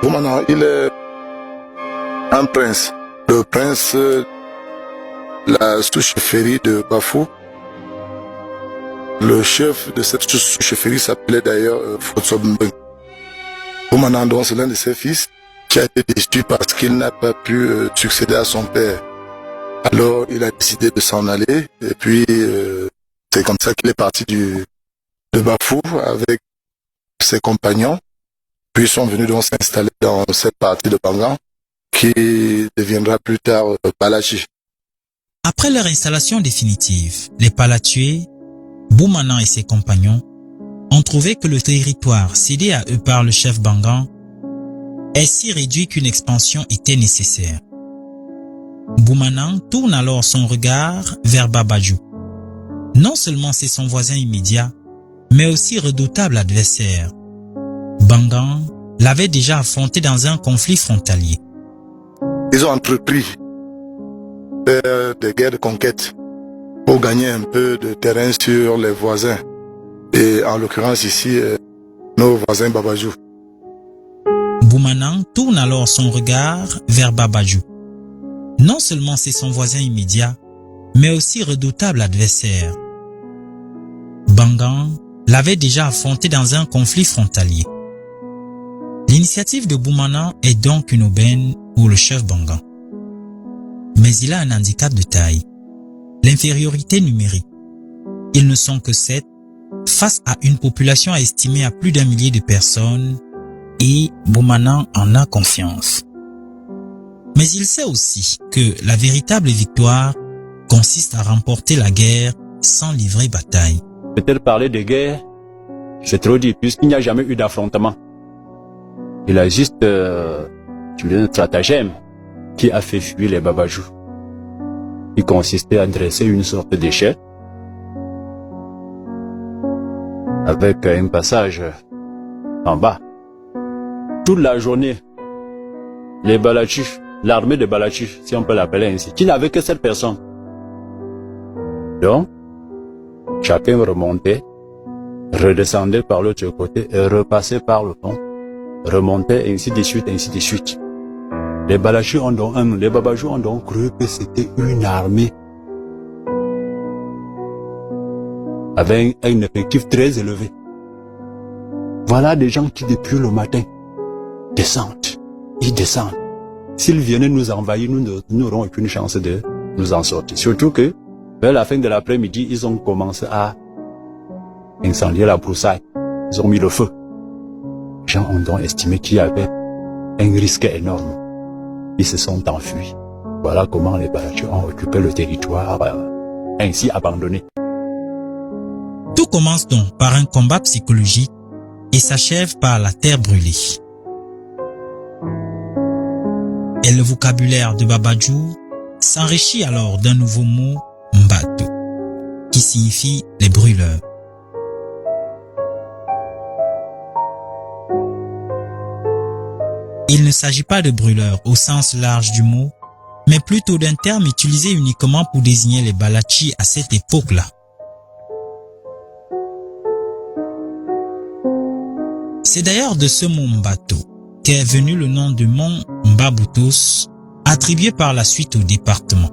Boumana, il est un prince. Le prince, la sous-chefferie de Bafou. Le chef de cette sous-chefferie s'appelait d'ailleurs Fotsombeng. Boumana, donc, c'est l'un de ses fils qui a été déçu parce qu'il n'a pas pu succéder à son père. Alors, il a décidé de s'en aller. Et puis, c'est comme ça qu'il est parti de Bafou avec ses compagnons. Puis, ils sont venus donc s'installer dans cette partie de Bangan qui deviendra plus tard Palachi. Après leur installation définitive, les Palatués, Boumana et ses compagnons ont trouvé que le territoire cédé à eux par le chef Bangan est si réduit qu'une expansion était nécessaire. Boumana tourne alors son regard vers Babadjou. Non seulement c'est son voisin immédiat, mais aussi redoutable adversaire. Bangan l'avait déjà affronté dans un conflit frontalier. Ils ont entrepris des guerres de conquête pour gagner un peu de terrain sur les voisins. Et en l'occurrence ici, nos voisins Babadjou. Boumana tourne alors son regard vers Babadjou. Non seulement c'est son voisin immédiat, mais aussi redoutable adversaire. Bangan l'avait déjà affronté dans un conflit frontalier. L'initiative de Boumana est donc une aubaine pour le chef Bangan. Mais il a un handicap de taille, l'infériorité numérique. Ils ne sont que 7 face à une population estimée à plus d'1 millier de personnes et Boumana en a confiance. Mais il sait aussi que la véritable victoire consiste à remporter la guerre sans livrer bataille. Peut-être parler de guerre, c'est trop dit puisqu'il n'y a jamais eu d'affrontement. Il a juste un stratagème qui a fait fuir les Babadjou, qui consistait à dresser une sorte d'échelle avec un passage en bas. Toute la journée, les Balachis, l'armée de Balachis, si on peut l'appeler ainsi, qui n'avait que 7 personnes. Donc, chacun remontait, redescendait par l'autre côté et repassait par le pont, remontait ainsi de suite, ainsi de suite. Les Balachis ont donc, les Babadjou ont donc cru que c'était une armée avec un effectif très élevé. Voilà des gens qui depuis le matin descendent, ils descendent. S'ils venaient nous envahir, nous n'aurons aucune chance de nous en sortir. Surtout que, vers la fin de l'après-midi, ils ont commencé à incendier la broussaille. Ils ont mis le feu. Les gens ont donc estimé qu'il y avait un risque énorme. Ils se sont enfuis. Voilà comment les Balachis ont occupé le territoire ainsi abandonné. Tout commence donc par un combat psychologique et s'achève par la terre brûlée. Et le vocabulaire de Babadjou s'enrichit alors d'un nouveau mot, Mbato, qui signifie les brûleurs. Il ne s'agit pas de brûleurs au sens large du mot, mais plutôt d'un terme utilisé uniquement pour désigner les Balachis à cette époque-là. C'est d'ailleurs de ce mot Mbato qu'est venu le nom de mont Mbaboutos, attribué par la suite au département.